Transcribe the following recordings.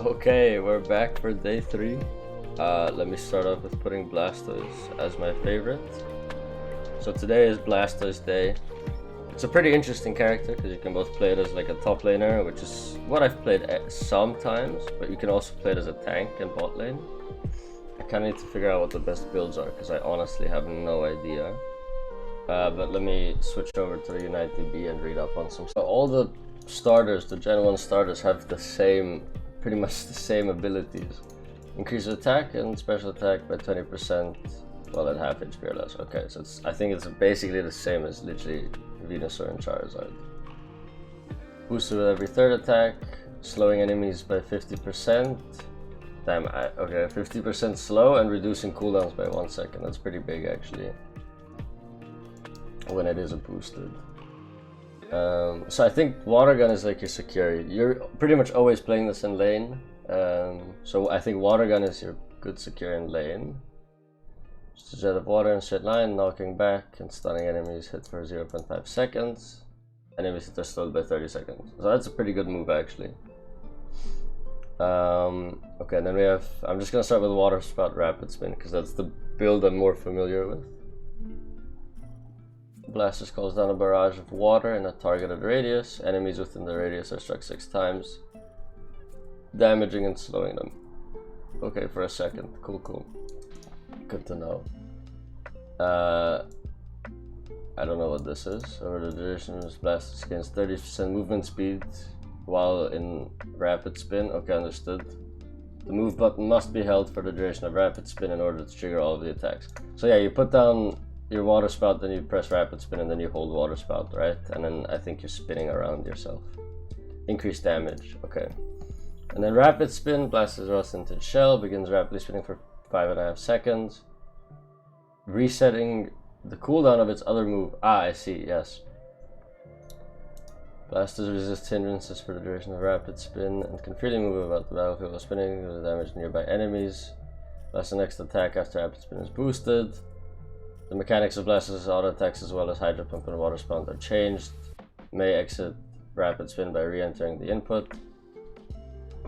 Okay, we're back for day 3. Let me start off with putting Blastoise as my favorite. So today is Blastoise day. It's a pretty interesting character because you can both play it as like a top laner, which is what I've played sometimes, but you can also play it as a tank in bot lane. I kind of need to figure out what the best builds are because I honestly have no idea. But let me switch over to the Unite DB and read up on some. So all the starters, the Gen 1 starters, have the same, pretty much the same abilities. Increase attack and special attack by 20% while at half HP or less. Okay, so I think it's basically the same as literally Venusaur and Charizard. Boosted with every third attack, slowing enemies by 50%. Damn, okay, 50% slow and reducing cooldowns by 1 second. That's pretty big actually, when it is a boosted. So I think Water Gun is like your security. You're pretty much always playing this in lane. So I think Water Gun is your good secure in lane. Just a jet of water and straight line, knocking back and stunning enemies hit for 0.5 seconds. Enemies hit are slowed by 30 seconds. So that's a pretty good move actually. Okay, then we have, I'm just gonna start with Water Spout Rapid Spin because that's the build I'm more familiar with. Blastoise calls down a barrage of water in a targeted radius. Enemies within the radius are struck 6 times, damaging and slowing them. Okay, for a second. Cool. Good to know. I don't know what this is. Over the duration, Blastoise gains 30% movement speed while in rapid spin. Okay, understood. The move button must be held for the duration of rapid spin in order to trigger all of the attacks. So yeah, you put down your water spout, then you press rapid spin, and then you hold water spout, right? And then I think you're spinning around yourself. Increased damage, okay. And then rapid spin, Blastoise rusts into its shell, begins rapidly spinning for 5.5 seconds. Resetting the cooldown of its other move. Ah, I see, yes. Blastoise resists hindrances for the duration of rapid spin and can freely move about the battlefield while spinning to damage nearby enemies. Blastoise's next attack after rapid spin is boosted. The mechanics of Blastoise's auto attacks as well as Hydro Pump and Water Spout are changed. May exit rapid spin by re-entering the input.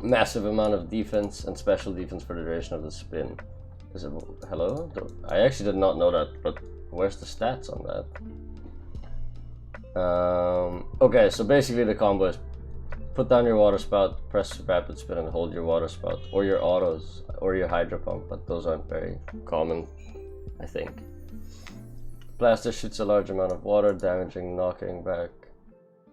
Massive amount of defense and special defense for the duration of the spin. Is it, hello? I actually did not know that, but where's the stats on that? Okay, so basically the combo is put down your Water Spout, press rapid spin and hold your Water Spout, or your autos, or your Hydro Pump, but those aren't very common, I think. Blastoise shoots a large amount of water, damaging, knocking back,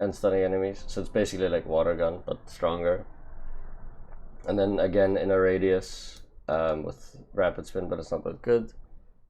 and stunning enemies. So it's basically like Water Gun, but stronger. And then again in a radius with rapid spin, but it's not that good.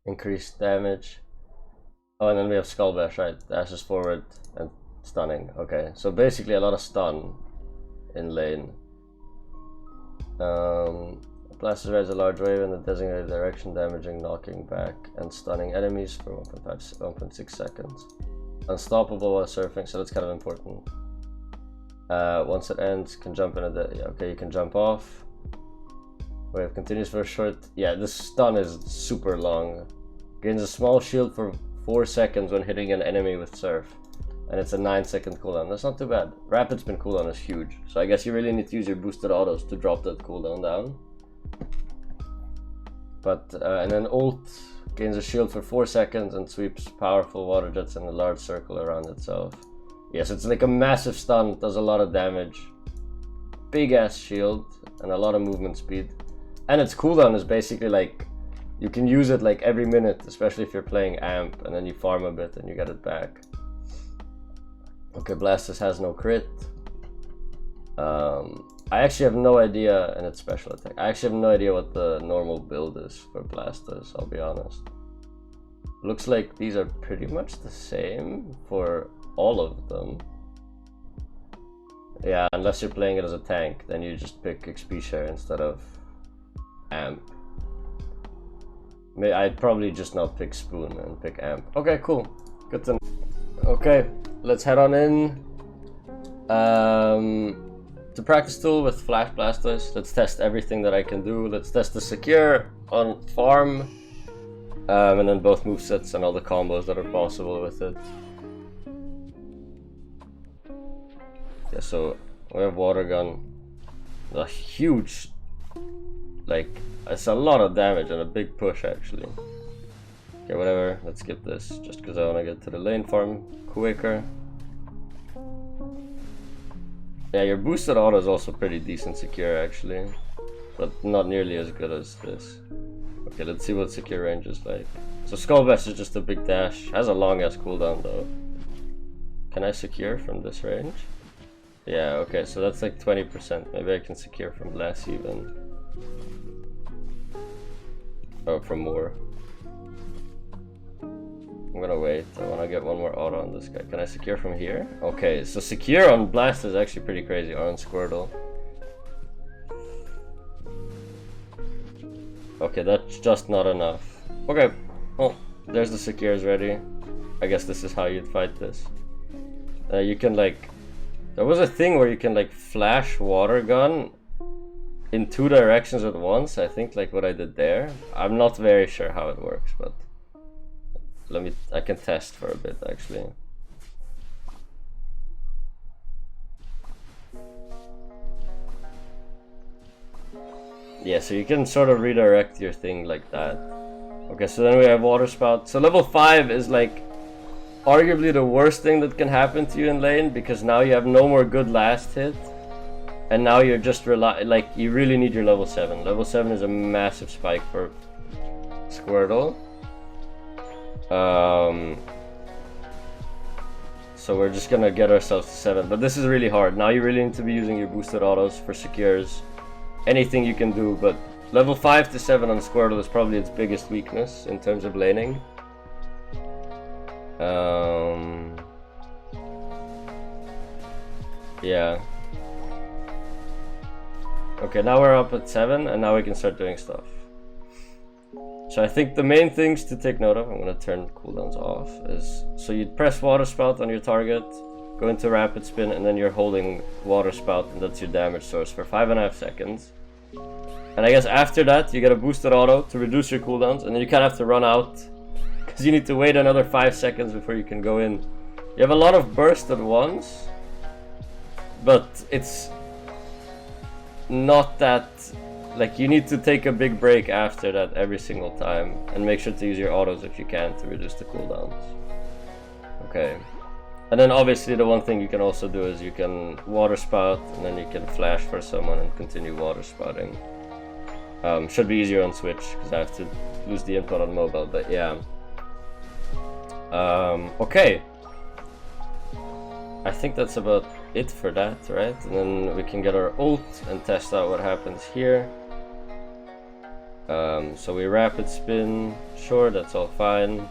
Increased damage. Oh, and then we have Skull Bash, right? Dashes forward and stunning. Okay, so basically a lot of stun in lane. Blastoise rides a large wave in the designated direction, damaging, knocking back, and stunning enemies for 1.6 seconds. Unstoppable while surfing, so that's kind of important. Once it ends, can jump in a yeah, okay, you can jump off. Wave continues for a short. Yeah, this stun is super long. Gains a small shield for 4 seconds when hitting an enemy with surf, and it's a 9-second cooldown. That's not too bad. Rapid spin cooldown is huge, so I guess you really need to use your boosted autos to drop that cooldown down. But and then ult gains a shield for 4 seconds and sweeps powerful water jets in a large circle around itself. Yes, it's like a massive stun, does a lot of damage, big ass shield, and a lot of movement speed. And its cooldown is basically like, you can use it like every minute, especially if you're playing AMP, and then you farm a bit and you get it back. Okay, Blastoise has no crit. I actually have no idea in its special attack. I actually have no idea what the normal build is for Blastoise, I'll be honest. Looks like these are pretty much the same for all of them. Yeah, unless you're playing it as a tank, then you just pick XP share instead of AMP. I'd probably just not pick Spoon and pick AMP. Okay, cool. Good to know. Okay, let's head on in. To practice tool with Flash Blastoise. Let's test everything that I can do. Let's test the secure on farm, and then both movesets and all the combos that are possible with it. Yeah, so we have Water Gun. a huge, like, it's a lot of damage and a big push actually. Okay, whatever, let's skip this, just because I want to get to the lane farm quicker. Yeah, your boosted auto is also pretty decent secure actually, but not nearly as good as this. Okay, let's see what secure range is like. So Skull Bash is just a big dash, has a long ass cooldown though. Can I secure from this range? Yeah, okay, so that's like 20%. Maybe I can secure from less even. Oh, from more. I'm gonna wait. I wanna get one more auto on this guy. Can I secure from here? Okay, so secure on Blast is actually pretty crazy, or on Squirtle. Okay, that's just not enough. Okay, well, there's the secures ready. I guess this is how you'd fight this. You can like... There was a thing where you can like flash water gun in 2 directions at once. I think like what I did there. I'm not very sure how it works, but I can test for a bit actually. Yeah, so you can sort of redirect your thing like that. Okay, so then we have Water Spout. So level 5 is like arguably the worst thing that can happen to you in lane, because now you have no more good last hit, and now you're just like you really need your level 7. Level 7 is a massive spike for Squirtle. So we're just gonna get ourselves to 7, but this is really hard. Now you really need to be using your boosted autos for secures, anything you can do, but level 5 to 7 on Squirtle is probably its biggest weakness in terms of laning. Yeah. Okay, now we're up at 7, and now we can start doing stuff. So I think the main things to take note of, I'm gonna turn cooldowns off, is so you'd press Water Spout on your target, go into Rapid Spin, and then you're holding Water Spout, and that's your damage source for 5.5 seconds. And I guess after that, you get a boosted auto to reduce your cooldowns, and then you kind of have to run out, because you need to wait another 5 seconds before you can go in. You have a lot of burst at once, but it's not that, like, you need to take a big break after that every single time, and make sure to use your autos if you can to reduce the cooldowns. Okay. And then obviously the one thing you can also do is you can Water Spout, and then you can flash for someone and continue Water Spouting. Should be easier on Switch, because I have to lose the input on mobile, but yeah. Okay. I think that's about it for that, right? And then we can get our ult and test out what happens here. So we Rapid Spin, sure, that's all fine.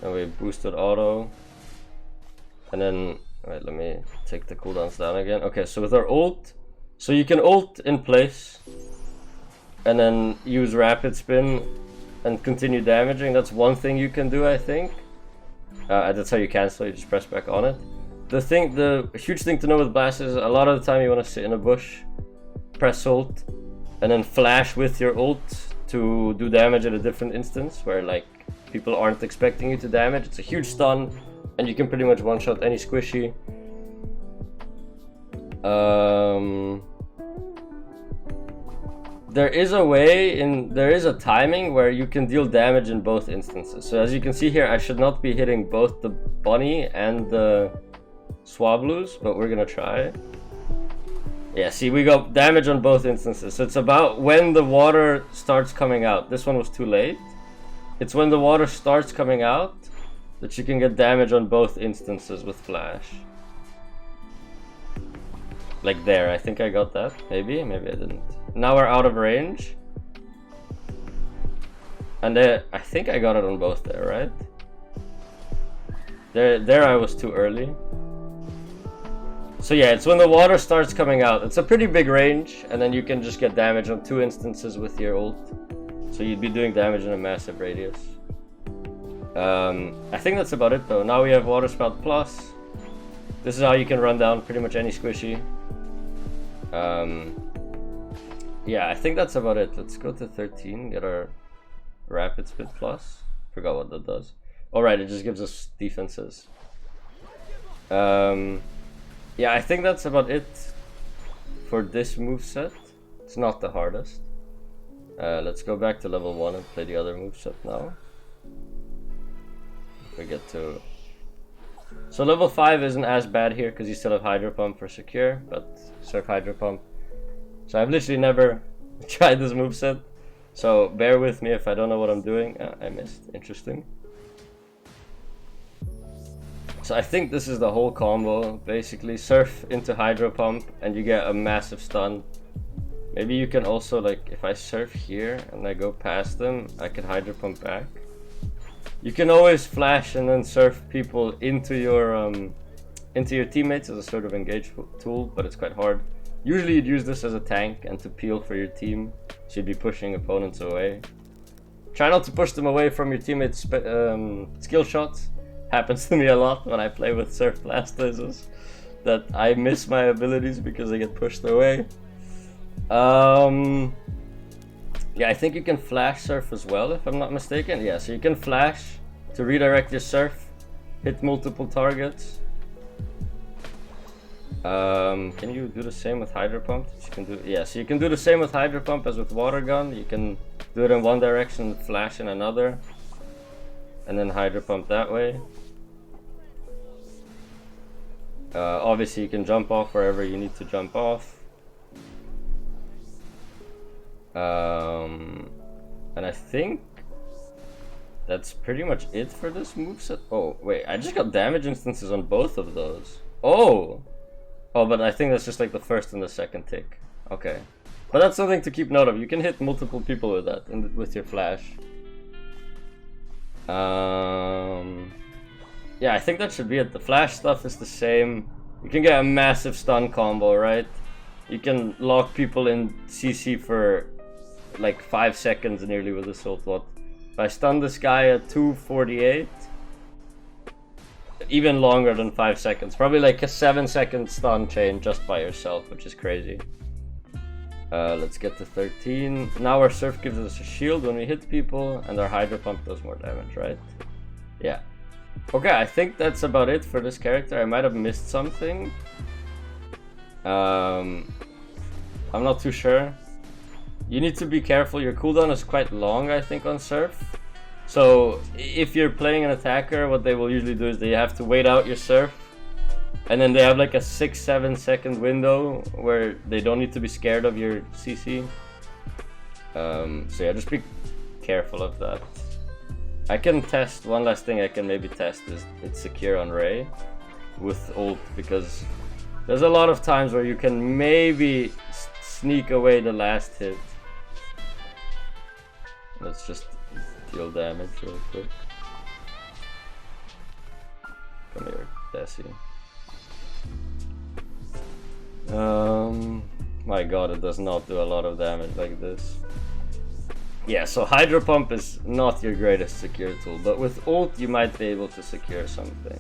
And we boosted auto. And then, wait, let me take the cooldowns down again. Okay, so with our ult, so you can ult in place and then use Rapid Spin and continue damaging. That's one thing you can do, I think. That's how you cancel, you just press back on it. The huge thing to know with Blast is a lot of the time you want to sit in a bush, press ult, and then flash with your ult to do damage at a different instance where like people aren't expecting you to damage. It's a huge stun, and you can pretty much one-shot any squishy. There is a timing where you can deal damage in both instances. So as you can see here, I should not be hitting both the bunny and the Swablues, but we're gonna try. Yeah, see, we got damage on both instances. So it's about when the water starts coming out. This one was too late. It's when the water starts coming out that you can get damage on both instances with flash. Like there, I think I got that. Maybe I didn't. Now we're out of range. And I think I got it on both there, right? There I was too early. So yeah, it's when the water starts coming out. It's a pretty big range, and then you can just get damage on 2 instances with your ult. So you'd be doing damage in a massive radius. I think that's about it though. Now we have Water Spout Plus. This is how you can run down pretty much any squishy. Yeah, I think that's about it. Let's go to 13, get our Rapid Spin Plus. Forgot what that does. Alright, it just gives us defenses. Yeah, I think that's about it. for this moveset. It's not the hardest. Let's go back to level 1 and play the other moveset now. If we get to... So level 5 isn't as bad here because you still have Hydro Pump for secure, but Surf Hydro Pump. So I've literally never tried this moveset, so bear with me if I don't know what I'm doing. I missed. Interesting. So I think this is the whole combo. Basically, Surf into Hydro Pump and you get a massive stun. Maybe you can also, like, if I Surf here and I go past them, I can Hydro Pump back. You can always flash and then Surf people into your teammates as a sort of engage tool, but it's quite hard. Usually you'd use this as a tank and to peel for your team, so you'd be pushing opponents away. Try not to push them away from your teammates' skill shots. Happens to me a lot when I play with Surf Blastoises, that I miss my abilities because they get pushed away. Yeah, I think you can flash Surf as well, if I'm not mistaken. Yeah, so you can flash to redirect your Surf, hit multiple targets. Can you do the same with Hydro Pump? You can do, yeah, so you can do the same with Hydro Pump as with Water Gun. You can do it in one direction, flash in another, and then Hydro Pump that way. Obviously you can jump off wherever you need to jump off. And I think that's pretty much it for this moveset. Oh, wait, I just got damage instances on both of those. Oh! Oh, but I think that's just like the first and the second tick. Okay. But that's something to keep note of. You can hit multiple people with that, with your flash. Yeah, I think that should be it. The flash stuff is the same. You can get a massive stun combo, right? You can lock people in CC for like 5 seconds nearly with this ult. What? If I stun this guy at 248, even longer than 5 seconds. Probably like a 7-second stun chain just by yourself, which is crazy. Let's get to 13. Now our Surf gives us a shield when we hit people, and our Hydro Pump does more damage, right? Yeah. Okay, I think that's about it for this character. I might have missed something. I'm not too sure. You need to be careful. Your cooldown is quite long, I think, on Surf. So if you're playing an attacker, what they will usually do is they have to wait out your Surf, and then they have like a 6-7 second window where they don't need to be scared of your CC. So yeah, just be careful of that. I can test, one last thing I can maybe test is it's secure on Ray with ult, because there's a lot of times where you can maybe sneak away the last hit. Let's just deal damage real quick. Come here, Desi. My god, it does not do a lot of damage like this. Yeah, so Hydro Pump is not your greatest secure tool, but with ult you might be able to secure something.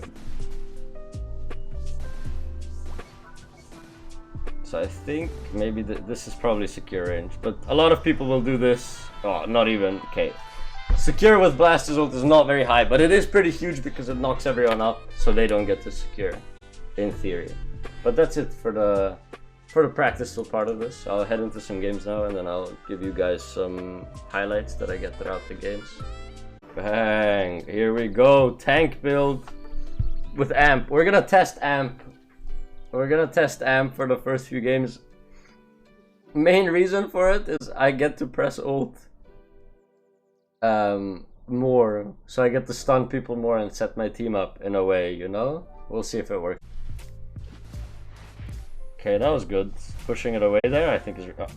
So I think maybe this is probably secure range, but a lot of people will do this. Oh, not even. Okay. Secure with Blastoise ult is not very high, but it is pretty huge because it knocks everyone up, so they don't get to secure, in theory. But that's it for the practice tool part of this. I'll head into some games now, and then I'll give you guys some highlights that I get throughout the games. Bang! Here we go. Tank build with Amp. We're gonna test Amp. We're gonna test Amp for the first few games. Main reason for it is I get to press ult more, so I get to stun people more and set my team up in a way, you know? We'll see if it works. Okay, that was good. Pushing it away there, I think is... Oh.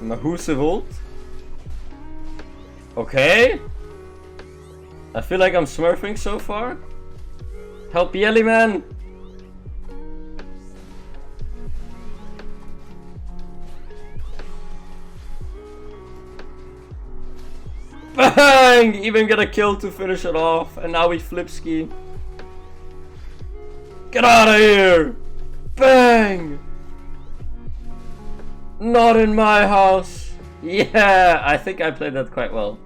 Mahusive ult? Okay. I feel like I'm smurfing so far. Help Yelly Man! Bang! Even get a kill to finish it off, and now we flip ski. Get out of here! Bang! Not in my house. Yeah, I think I played that quite well.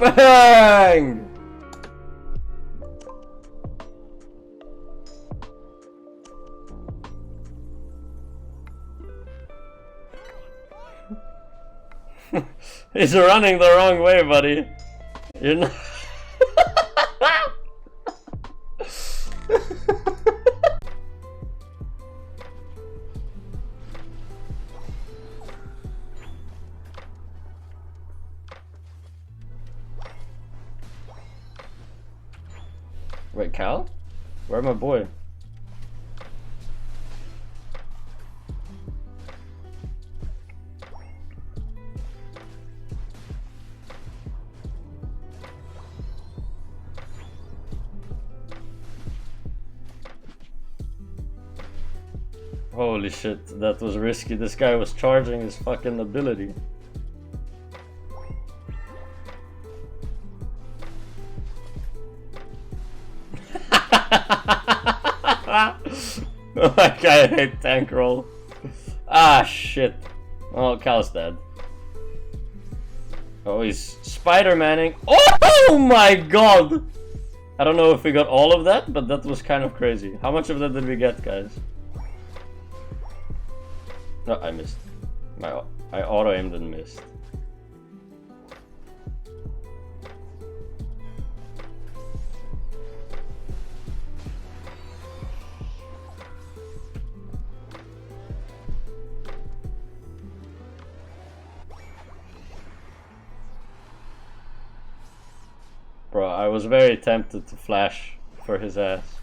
Bang! He's running the wrong way, buddy. You're not. Wait, Cal? Where's my boy? Holy shit, that was risky. This guy was charging his fucking ability. Like, I hate tank roll. Ah, shit. Oh, Cal's dead. Oh, he's Spider-Manning. Oh my god! I don't know if we got all of that, but that was kind of crazy. How much of that did we get, guys? No, I missed. I auto-aimed and missed. Bro, I was very tempted to flash for his ass.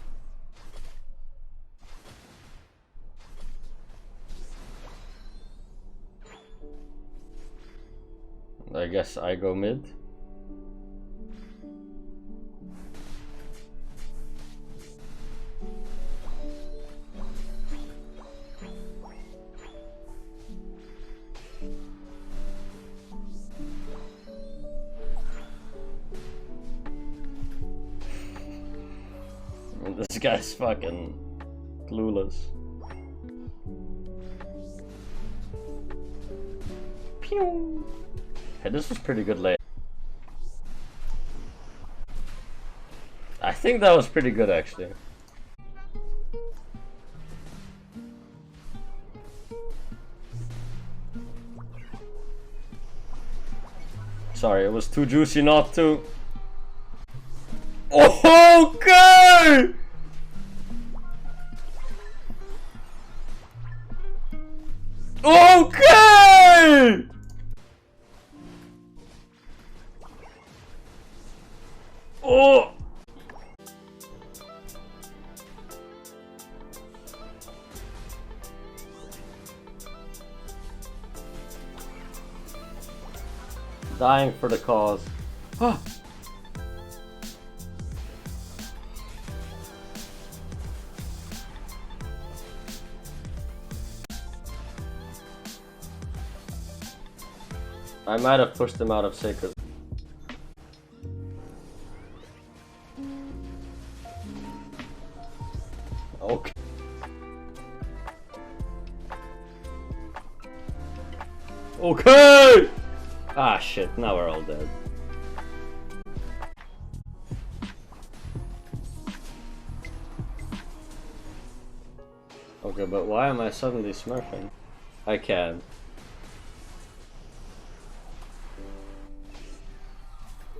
I guess I go mid. This guy's fucking clueless. Pew! Hey, this was pretty good late. I think that was pretty good actually. Sorry, it was too juicy not to. Okay! Okay! Oh! Dying for the cause. Ah. I might have pushed him out of Sacred. Okay. Okay! Ah shit, now we're all dead. Okay, but why am I suddenly smurfing? I can.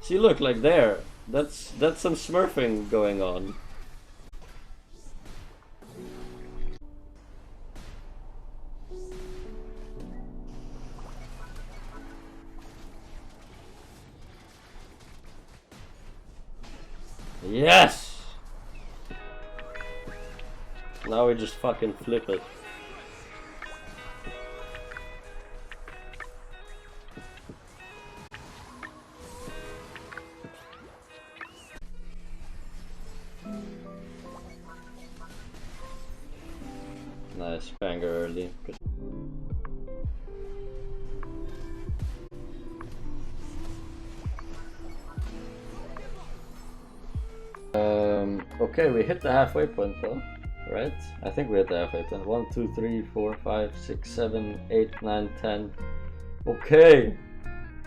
See, look, like there. That's some smurfing going on. Yes! Now we just fucking flip it. Nice, banger early. Good. Okay, we hit the halfway point though, right? I think we hit the halfway point. 1, 2, 3, 4, 5, 6, 7, 8, 9, 10. Okay!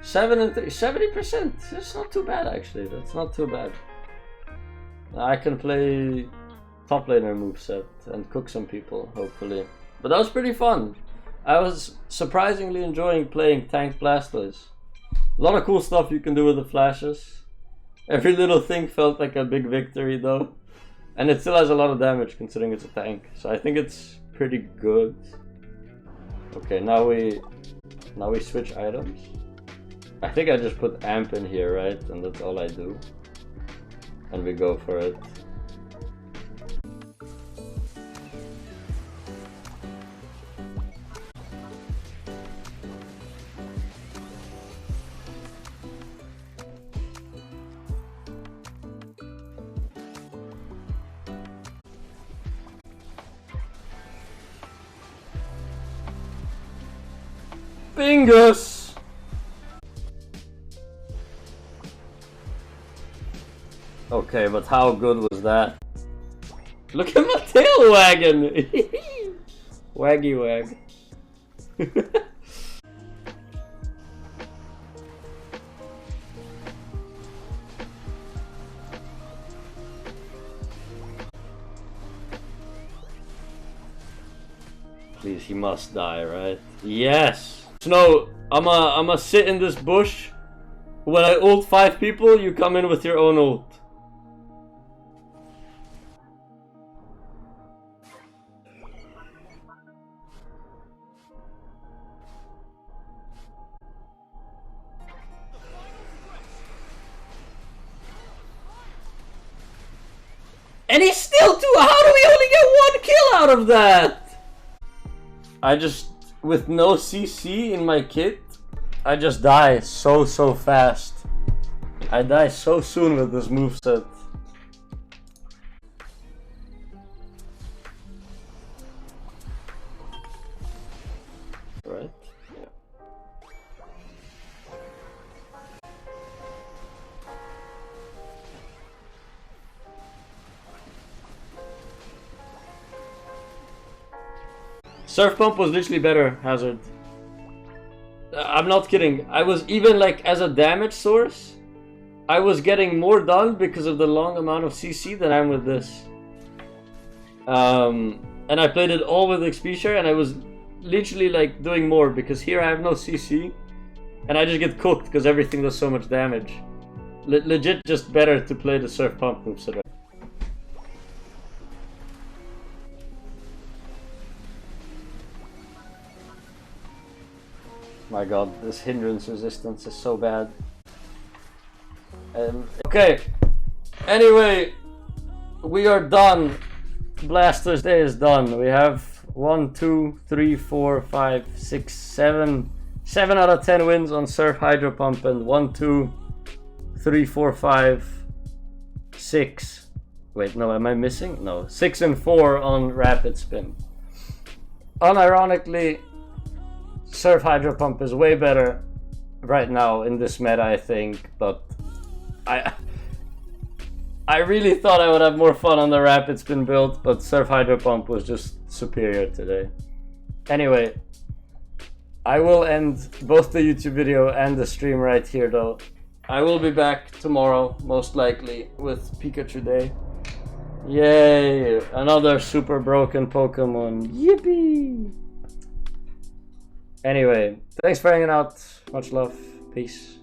7 and 3, 70%. That's not too bad actually. That's not too bad. I can play top laner moveset and cook some people, hopefully. But that was pretty fun. I was surprisingly enjoying playing tank Blastoise. A lot of cool stuff you can do with the flashes. Every little thing felt like a big victory though. And it still has a lot of damage considering it's a tank. So I think it's pretty good. Okay, now we switch items. I think I just put amp in here, right? And that's all I do. And we go for it. Bingus! Okay, but how good was that? Look at my tail wagging! Waggy wag. Please, he must die, right? Yes! Snow, I'ma sit in this bush. When I ult 5 people, you come in with your own ult. And he's still too. How do we only get 1 kill out of that? I just, with no CC in my kit, I just die so fast. I die so soon with this moveset. Right? Yeah. Surf Pump was literally better, Hazard. I'm not kidding. I was even like, as a damage source, I was getting more done because of the long amount of CC than I'm with this. And I played it all with XP share and I was literally like doing more because here I have no CC and I just get cooked because everything does so much damage. Legit just better to play the Surf Pump moveset. My god, this hindrance resistance is so bad. Okay, anyway, we are done. Blastoise Day is done. We have 1, 2, 3, 4, 5, 6, 7 out of 10 wins on Surf Hydro Pump and 1, 2, 3, 4, 5, 6. Wait, no, am I missing? No, 6 and 4 on Rapid Spin. Unironically, Surf Hydro Pump is way better right now in this meta, I think, but I really thought I would have more fun on the Rapid Spin build, but Surf Hydro Pump was just superior today. Anyway, I will end both the YouTube video and the stream right here though. I will be back tomorrow, most likely, with Pikachu Day. Yay! Another super broken Pokemon. Yippee! Anyway, thanks for hanging out. Much love. Peace.